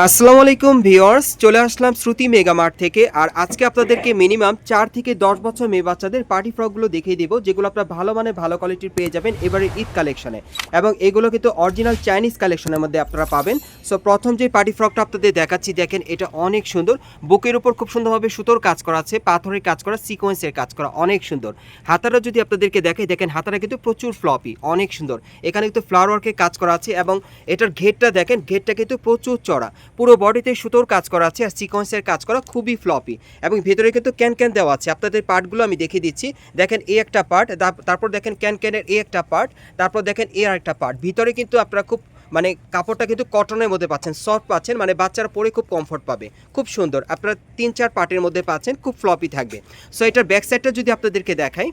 আসসালামু আলাইকুম ভিউয়ার্স, চলে আসলাম শ্রুতি মেগা মার্ট থেকে। আর আজকে আপনাদেরকে মিনিমাম 4 থেকে 10 বছর মেয়ে বাচ্চাদের পার্টি ফ্রকগুলো দেখিয়ে দেবো, যেগুলো আপনারা ভালো মানে ভালো কোয়ালিটির পেয়ে যাবেন এবারে ঈদ কালেকশনে। এবং এগুলো কিন্তু অরিজিনাল চাইনিজ কালেকশনের মধ্যে আপনারা পাবেন। সো প্রথম যে পার্টি ফ্রকটা আপনাদের দেখাচ্ছি, দেখেন এটা অনেক সুন্দর। বুকের উপর খুব সুন্দরভাবে সুতোর কাজ করা আছে, পাথরের কাজ করা, সিকোয়েন্সের কাজ করা, অনেক সুন্দর। হাতাটা যদি আপনাদেরকে দেখাই, দেখেন হাতাটা কিন্তু প্রচুর ফ্লপি, অনেক সুন্দর। এখানে কিন্তু ফ্লাওয়ার ওয়ার্কের কাজ করা আছে এবং এটার ঘেরটা দেখেন, ঘেরটা কিন্তু প্রচুর চড়া, পুরো বডিতে সুতোর কাজ করা আছে আর সিকোয়েন্সের কাজ করা, খুবই ফ্লপি। এবং ভেতরে কিন্তু ক্যান ক্যান দেওয়া আছে। আপনাদের পার্টগুলো আমি দেখিয়ে দিচ্ছি। দেখেন এই একটা পার্ট, তারপর দেখেন ক্যান ক্যানের এই একটা পার্ট, তারপর দেখেন এই আরেকটা পার্ট। ভিতরে কিন্তু আপনারা খুব মানে কাপড়টা কিন্তু কটনের মধ্যে পাচ্ছেন, সফট পাচ্ছেন, মানে বাচ্চারা পরে খুব কমফোর্ট পাবে, খুব সুন্দর। আপনারা 3-4 পার্টের মধ্যে পাচ্ছেন, খুব ফ্লপি থাকবে। সো এটার ব্যাক সাইডটা যদি আপনাদেরকে দেখাই,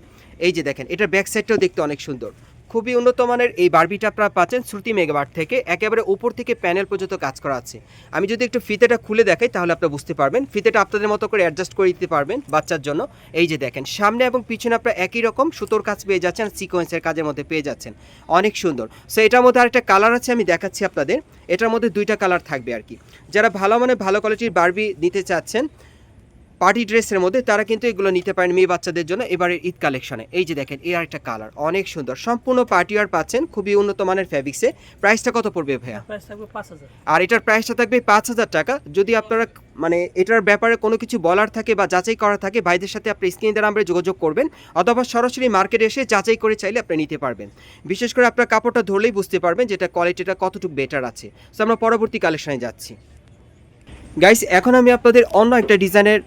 এই যে দেখেন এটার ব্যাক সাইডটাও দেখতে অনেক সুন্দর। খুবই উন্নত মানের এই বারবিটা আপনারা পাচ্ছেন শ্রুতি মেগামার্ট থেকে। একেবারে উপর থেকে প্যানেল পর্যন্ত কাজ করা আছে। আমি যদি একটু ফিতেটা খুলে দেখাই তাহলে আপনারা বুঝতে পারবেন। ফিতেটা আপনাদের মতো করে অ্যাডজাস্ট করে দিতে পারবেন বাচ্চার জন্য। এই যে দেখেন সামনে এবং পিছনে আপনারা একই রকম সুতোর কাজ পেয়ে যাচ্ছেন, সিকোয়েন্সের কাজের মধ্যে পেয়ে যাচ্ছেন, অনেক সুন্দর। সো এটার মধ্যে আরেকটা কালার আছে, আমি দেখাচ্ছি আপনাদের। এটার মধ্যে 2টা কালার থাকবে আর কি। যারা ভালো মানে ভালো কোয়ালিটির বারবি নিতে চাচ্ছেন পার্টি ড্রেসের মধ্যে, তারা কিন্তু এগুলো নিতে পারেন মেয়ে বাচ্চাদের জন্য এবারে ঈদ কালেকশনে। এই যে দেখেন এই আরেকটা কালার, অনেক সুন্দর। সম্পূর্ণ পার্টি ওয়্যার পাচ্ছেন, খুবই উন্নত মানের ফ্যাব্রিক্সে। প্রাইসটা কত পড়বে ভাইয়া? প্রাইস থাকবে 5000। আর এটার প্রাইসটা থাকবে 5000 টাকা। যদি আপনারা মানে এটার ব্যাপারে কোনো কিছু বলার থাকে বা যাচাই করা থাকে, ভাইদের সাথে আপনি স্ক্রিনে দেওয়া নাম্বারে যোগাযোগ করবেন, অথবা সরাসরি মার্কেটে এসে যাচাই করে চাইলে আপনি নিতে পারবেন। বিশেষ করে আপনার কাপড়টা ধরলেই বুঝতে পারবেন যেটা কোয়ালিটিটা কতটুকু বেটার আছে। সো আমরা পরবর্তী কালেকশনে যাচ্ছি। গাইস, এখন আমি আপনাদের অন্য একটা ডিজাইনের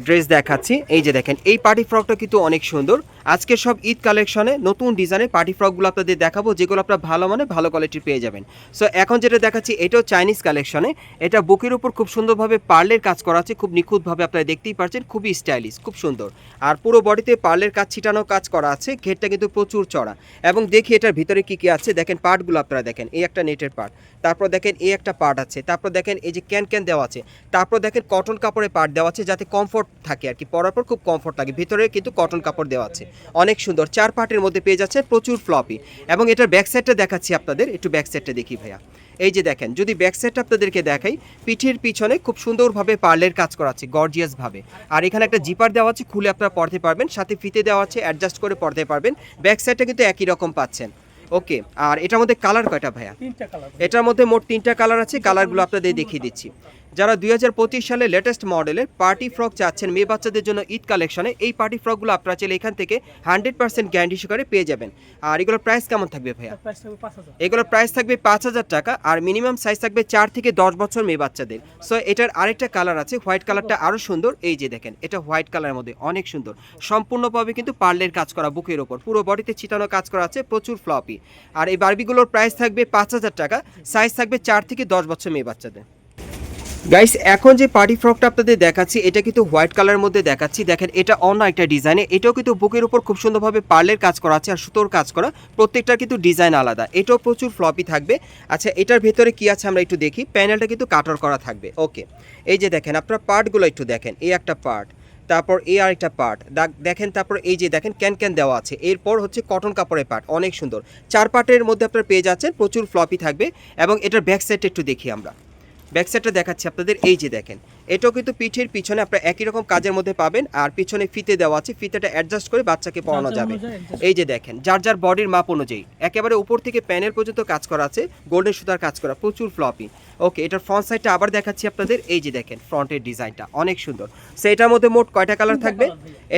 ড্রেস দেখাচ্ছি। এই যে দেখেন এই পার্টি ফ্রকটা কিন্তু অনেক সুন্দর। আজকে সব ঈদ কালেকশনে নতুন ডিজাইনের পার্টি ফ্রকগুলো আপনাদের দেখাবো, যেগুলো আপনারা ভালো মানে ভালো কোয়ালিটির পেয়ে যাবেন। সো এখন যেটা দেখাচ্ছি এটাও চাইনিজ কালেকশনে। এটা বুকের উপর খুব সুন্দরভাবে পার্লের কাজ করা আছে, খুব নিখুঁতভাবে আপনারা দেখতেই পাচ্ছেন, খুবই স্টাইলিশ, খুব সুন্দর। আর পুরো বডিতে পার্লের কাজ ছিটানো কাজ করা আছে, ঘেরটা কিন্তু প্রচুর চড়া। এবং দেখি এটার ভিতরে কি কি আছে। দেখেন পার্টগুলো আপনারা দেখেন, এই একটা নেটের পার্ট, তারপর দেখেন এই একটা পার্ট আছে, তারপর দেখেন এই যে ক্যান ক্যান দেওয়া আছে, তারপর দেখেন কটন কাপড়ের পার্ট দেওয়া আছে, যাতে কমফোর্ট থাকে আর কি, পরার পর খুব কমফোর্ট লাগে। ভিতরে কিন্তু কটন কাপড় দেওয়া আছে, অনেক সুন্দর। 4 পার্টের মধ্যে পেয়ে যাচ্ছে, প্রচুর ফ্লপি। এবং এটার ব্যাক সাইডটা দেখাচ্ছি আপনাদের, একটু ব্যাক সাইডটা দেখি ভাইয়া। এই যে দেখেন, যদি ব্যাক সাইডটা আপনাদেরকে দেখাই, পিঠের পিছনে খুব সুন্দরভাবে পার্লের কাজ করা আছে, গর্জিয়াস ভাবে। আর এখানে একটা জিপার দেওয়া আছে, খুলে আপনারা পরতে পারবেন, সাথে ফিতে দেওয়া আছে, অ্যাডজাস্ট করে পরতে পারবেন। ব্যাক সাইডটা কিন্তু একই রকম পাচ্ছেন। ওকে, আর এটার মধ্যে কালার কয়টা ভাইয়া? 3টা কালার। এটার মধ্যে মোট 3টা কালার আছে। কালারগুলো আপনাদের দেখিয়ে দিচ্ছি। যারা 2025 সালে লেটেস্ট মডেলের পার্টি ফ্রক চাচ্ছেন মেয়ে বাচ্চাদের জন্য ঈদ কালেকশনে, এই পার্টি ফ্রকগুলো আপনারা চাইলে এখান থেকে 100% গ্যারান্টি সহকারে পেয়ে যাবেন। আর এগুলোর প্রাইস কেমন থাকবে ভাইয়া? প্রাইস থাকবে 5000। এগুলোর প্রাইস থাকবে 5000 টাকা। আর মিনিমাম সাইজ থাকবে 4 থেকে 10 বছর মেয়ে বাচ্চাদের। সো এটার আরেকটা কালার আছে, হোয়াইট কালারটা আরও সুন্দর। এই যে দেখেন এটা হোয়াইট কালারের মধ্যে অনেক সুন্দর। সম্পূর্ণভাবে কিন্তু পার্লের কাজ করা, বুকের ওপর পুরো বডিতে ছিটানো কাজ করা আছে, প্রচুর ফ্লপি। আর এই বারবিগুলোর প্রাইস থাকবে 5000 টাকা। সাইজ থাকবে 4 থেকে 10 বছর মেয়ে বাচ্চাদের। গাইস, এখন যে পার্টি ফ্রকটা আপনাদের দেখাচ্ছি, এটা কিন্তু হোয়াইট কালারের মধ্যে দেখাচ্ছি। দেখেন এটা অন্য একটা ডিজাইনে। এটাও কিন্তু বুকের উপর খুব সুন্দরভাবে পার্লের কাজ করা আছে আর সুতোর কাজ করা, প্রত্যেকটার কিন্তু ডিজাইন আলাদা। এটাও প্রচুর ফ্লপি থাকবে। আচ্ছা, এটার ভেতরে কি আছে আমরা একটু দেখি। প্যানেলটা কিন্তু কাটার করা থাকবে। ওকে, এই যে দেখেন আপনারা পার্টগুলো একটু দেখেন, এই একটা পার্ট, তারপর এই আরেকটা পার্ট দেখেন, তারপর এই যে দেখেন ক্যান ক্যান দেওয়া আছে, এরপর হচ্ছে কটন কাপড়ের পার্ট, অনেক সুন্দর। 4 পার্টের মধ্যে আপনারা পেয়ে যাচ্ছেন, প্রচুর ফ্লপি থাকবে। এবং এটার ব্যাক সাইডটা একটু দেখি আমরা, ব্যাক সাইডটা দেখাচ্ছি আপনাদের। এই যে দেখেন এটাও কিন্তু পিঠের পিছনে আপনারা একই রকম কাজের মধ্যে পাবেন। আর পিছনে ফিতে দেওয়া আছে, ফিতেটা অ্যাডজাস্ট করে বাচ্চাকে পরানো যাবে। এই যে দেখেন যার যার বডির মাপ অনুযায়ী একেবারে উপর থেকে প্যানেল পর্যন্ত কাজ করা আছে, গোল্ডেন সুতার কাজ করা, প্রচুর ফ্লপি। ওকে, এটার ফ্রন্ট সাইডটা আবার দেখাচ্ছি আপনাদের। এই যে দেখেন ফ্রন্টের ডিজাইনটা অনেক সুন্দর। সো এটার মধ্যে মোট কয়টা কালার থাকবে?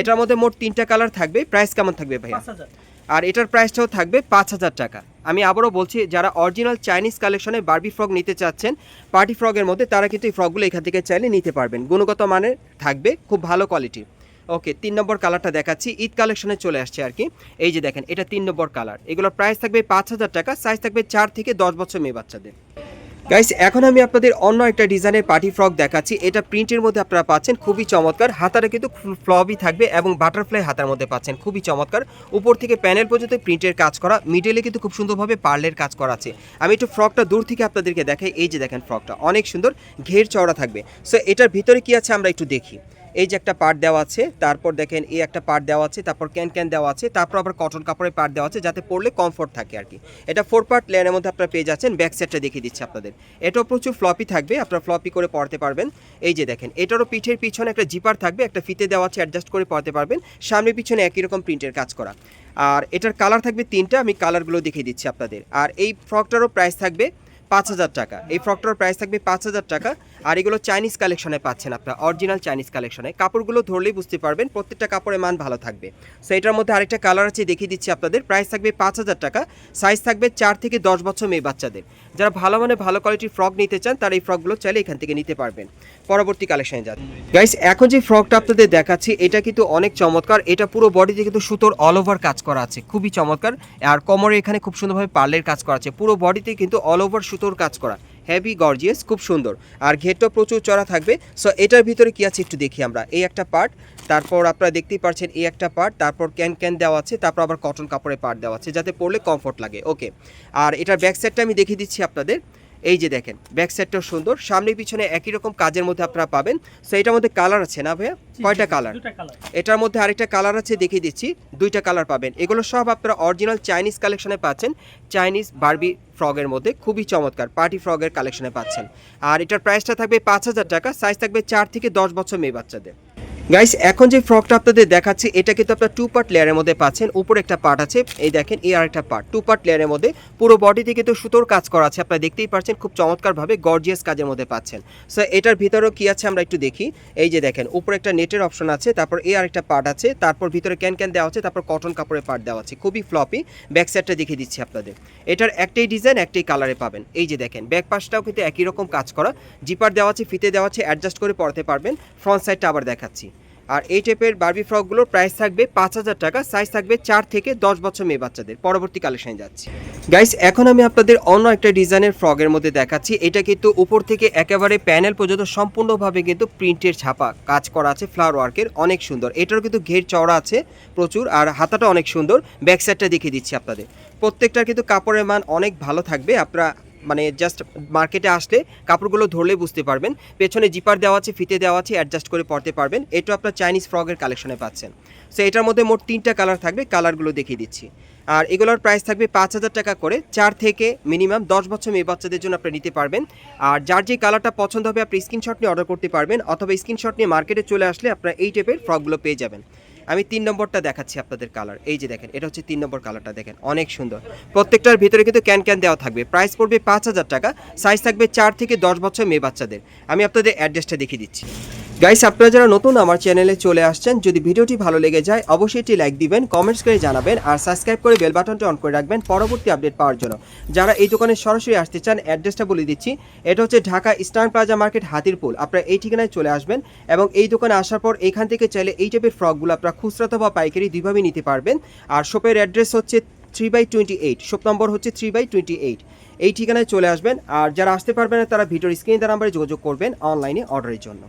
এটার মধ্যে মোট 3টা কালার থাকবে। প্রাইস কেমন থাকবে ভাইয়া? 5000। আর এটার প্রাইসটাও থাকবে 5000 টাকা। আমি আবারও বলছি, যারা অরিজিনাল চাইনিজ কালেকশনে বারবি ফ্রক নিতে চাচ্ছেন পার্টি ফ্রকের মধ্যে, তারা কিন্তু এই ফ্রকগুলো এখান থেকে চাইলে নিতে পারবেন। গুণগত মানের থাকবে, খুব ভালো কোয়ালিটি। ওকে, 3 নম্বর কালারটা দেখাচ্ছি, ঈদ কালেকশনে চলে আসছে আর কি। এই যে দেখেন এটা 3 নম্বর কালার। এগুলোর প্রাইস থাকবে 5000 টাকা। সাইজ থাকবে 4 থেকে 10 বছর মেয়ে বাচ্চাদের। গাইস, এখন আমি আপনাদের অন্য একটা ডিজাইনের পার্টি ফ্রক দেখাচ্ছি। এটা প্রিন্টের মধ্যে আপনারা পাচ্ছেন, খুবই চমৎকার। হাতাটা কিন্তু ফ্লবি থাকবে এবং বাটারফ্লাই হাতার মধ্যে পাচ্ছেন, খুবই চমৎকার। উপর থেকে প্যানেল পর্যন্ত প্রিন্টের কাজ করা, মিডলে কিন্তু খুব সুন্দরভাবে পার্লের কাজ করা আছে। আমি একটু ফ্রকটা দূর থেকে আপনাদেরকে দেখাই। এই যে দেখেন ফ্রকটা অনেক সুন্দর, ঘের চওড়া থাকবে। সো এটার ভিতরে কি আছে আমরা একটু দেখি। এই যে একটা পার্ট দেওয়া আছে, তারপর দেখেন এই একটা পার্ট দেওয়া আছে, তারপর ক্যান দেওয়া আছে, তারপর আবার কটন কাপড়ের পার্ট দেওয়া আছে যাতে পরলে কমফোর্ট থাকে আর কি। এটা 4 পার্ট লেয়ারের মধ্যে আপনারা পেয়ে যাচ্ছেন। ব্যাক সাইডটা দেখিয়ে দিচ্ছি আপনাদের। এটাও প্রচুর ফ্লপি থাকবে, আপনারা ফ্লপি করে পরতে পারবেন। এই যে দেখেন এটারও পিঠের পিছনে একটা জিপার থাকবে, একটা ফিতে দেওয়া আছে, অ্যাডজাস্ট করে পরতে পারবেন। সামনে পিছনে একই রকম প্রিন্টের কাজ করা। আর এটার কালার থাকবে 3টা, আমি কালারগুলো দেখিয়ে দিচ্ছি আপনাদের। আর এই ফ্রকটারও প্রাইস থাকবে 5,000 টাকা। এই ফ্রকটার প্রাইস থাকবে 5,000 টাকা। আর এগুলো চাইনিজ কালেকশনে পাচ্ছেন আপনারা, অরিজিনাল চাইনিজ কালেকশনে। কাপড়গুলো ধরলেই বুঝতে পারবেন প্রত্যেকটা কাপড়ের মান ভালো থাকবে। সো এটার মধ্যে আরেকটা কালার আছে, দেখিয়ে দিচ্ছি আপনাদের। প্রাইস থাকবে 5,000 টাকা। সাইজ থাকবে 4 থেকে 10 বছর মেয়ে বাচ্চাদের। যারা ভালো মানে ভালো কোয়ালিটির ফ্রক নিতে চান তারা এই ফ্রকগুলো চাইলে এখান থেকে নিতে পারবেন। পরবর্তী কালেকশনে যান গাইস। এখন যে ফ্রকটা আপনাদের দেখাচ্ছি এটা কিন্তু অনেক চমৎকার। এটা পুরো বডিতে কিন্তু সুতোর অল ওভার কাজ করা আছে, খুবই চমৎকার। আর কোমরে এখানে খুব সুন্দরভাবে পার্লের কাজ করা আছে। পুরো বডিতে কিন্তু অল ওভার সুতোর কাজ করা, হেভি গর্জিয়াস, খুব সুন্দর। আর ঘেরটা প্রচুর চড়া থাকবে। সো এটার ভিতরে কি আছে একটু দেখি আমরা। এই একটা পার্ট, তারপর আপনারা দেখতেই পাচ্ছেন এই একটা পার্ট, তারপর ক্যান দেওয়া আছে, তারপর আবার কটন কাপড়ের পার্ট দেওয়া আছে যাতে পরলে কমফোর্ট লাগে। ওকে, আর এটার ব্যাক সাইডটা আমি দেখিয়ে দিচ্ছি আপনাদের। এই যে দেখেন ব্যাক সাইডটাও সুন্দর, সামনে পিছনে একই রকম কাজের মধ্যে আপনারা পাবেন। সো এটার মধ্যে কালার আছে না ভাইয়া? কয়টা কালার? এটার মধ্যে আরেকটা কালার আছে, দেখিয়ে দিচ্ছি। 2টা কালার পাবেন। এগুলো সব আপনারা অরিজিনাল চাইনিজ কালেকশনে পাচ্ছেন, চাইনিজ বারবি ফ্রগের মধ্যে, খুবই চমৎকার পার্টি ফ্রগের কালেকশনে পাচ্ছেন। আর এটার প্রাইসটা থাকবে 5,000 টাকা। সাইজ থাকবে 4 থেকে 10 বছর মেয়ে বাচ্চাদের। গাইস এখন যে ফ্রকটা আপনাদের দেখাচ্ছি এটা কিন্তু আপনারা 2 পার্ট লেয়ারের মধ্যে পাচ্ছেন। উপরে একটা পার্ট আছে, এই দেখেন এই আরেকটা পার্ট, 2 পার্ট লেয়ারের মধ্যে। পুরো বডিতে কিন্তু সুতোর কাজ করা আছে, আপনারা দেখতেই পাচ্ছেন, খুব চমৎকারভাবে গর্জিয়াস কাজের মধ্যে পাচ্ছেন। সো এটার ভিতরেও কি আছে আমরা একটু দেখি। এই যে দেখেন উপরে একটা নেটের অপশন আছে, তারপর এই আরেকটা পার্ট আছে, তারপর ভিতরে ক্যান দেওয়া আছে, তারপর কটন কাপড়ের পার্ট দেওয়া আছে, খুবই ফ্লপি। ব্যাক সাইডটা দেখিয়ে দিচ্ছি আপনাদের। এটার একটাই ডিজাইন, একটাই কালারে পাবেন। এই যে দেখেন ব্যাক পাশটাও কিন্তু একই রকম কাজ করা, জিপার দেওয়া আছে, ফিতে দেওয়া আছে, অ্যাডজাস্ট করে পরতে পারবেন। ফ্রন্ট সাইডটা আবার দেখাচ্ছি। আর এই টাইপের বারবি ফ্রকগুলোর প্রাইস থাকবে 5,000 টাকা। সাইজ থাকবে 4 থেকে 10 বছর মেয়ে বাচ্চাদের। পরবর্তী কালেকশনে যাচ্ছি গাইস। এখন আমি আপনাদের অন্য একটা ডিজাইনের ফ্রকের মধ্যে দেখাচ্ছি। এটা কিন্তু উপর থেকে একেবারে প্যানেল পর্যন্ত সম্পূর্ণভাবে কিন্তু প্রিন্টের ছাপা কাজ করা আছে, ফ্লাওয়ার ওয়ার্কের, অনেক সুন্দর। এটারও কিন্তু ঘের চওড়া আছে প্রচুর, আর হাতাটা অনেক সুন্দর। ব্যাক সাইডটা দেখিয়ে দিচ্ছি আপনাদের। প্রত্যেকটার কিন্তু কাপড়ের মান অনেক ভালো থাকবে। আপনারা মানে জাস্ট মার্কেটে আসলে কাপড়গুলো ধরলে বুঝতে পারবেন। পেছনে জিপার দেওয়া আছে, ফিতে দেওয়া আছে, অ্যাডজাস্ট করে পরতে পারবেন। এটা আপনার চাইনিজ ফ্রকের কালেকশনে পাচ্ছেন। সো এটার মধ্যে মোট 3টা কালার থাকবে, কালারগুলো দেখিয়ে দিচ্ছি। আর এগুলোর প্রাইস থাকবে 5,000 টাকা করে। 4 থেকে মিনিমাম 10 বছর মেয়ে বাচ্চাদের জন্য আপনি নিতে পারবেন। আর যার যে কালারটা পছন্দ হবে আপনি স্ক্রিনশট নিয়ে অর্ডার করতে পারবেন, অথবা স্ক্রিনশট নিয়ে মার্কেটে চলে আসলে আপনারা এই টাইপের ফ্রকগুলো পেয়ে যাবেন। আমি 3 নম্বরটা দেখাচ্ছি আপনাদের কালার। এই যে দেখেন এটা হচ্ছে 3 নম্বর কালারটা, দেখেন অনেক সুন্দর। প্রত্যেকটার ভিতরে কিন্তু ক্যান দেওয়া থাকবে। প্রাইস পড়বে 5,000 টাকা। সাইজ থাকবে 4 থেকে 10 বছর মেয়ে বাচ্চাদের। আমি আপনাদের অ্যাড্রেসটা দেখিয়ে দিচ্ছি। গাইস আপনারা যারা নতুন আমার চ্যানেলে চলে আসছেন, যদি ভিডিওটি ভালো লেগে যায় অবশ্যই এটি লাইক দিবেন, কমেন্টস করে জানাবেন, আর সাবস্ক্রাইব করে বেল বাটনটা অন করে রাখবেন পরবর্তী আপডেট পাওয়ার জন্য। যারা এই দোকানে সরাসরি আসতে চান অ্যাড্রেসটা বলে দিচ্ছি। এটা হচ্ছে Dhaka Eastern Plaza market, Hatirpul. আপনারা এই ঠিকানায় চলে আসবেন এবং এই দোকানে আসার পর এখান থেকে চাইলে এই টাইপের ফ্রকগুলো আপনারা খুচরা বা পাইকারি দুইভাবেই নিতে পারবেন। আর শপের অ্যাড্রেস হচ্ছে 3/28, শপ নম্বর হচ্ছে 3/28। এই ঠিকানায় চলে আসবেন। আর যারা আসতে পারবেন না তারা ভিডিওর স্ক্রিনে দেওয়া নাম্বারে যোগাযোগ করবেন অনলাইনে অর্ডারের জন্য।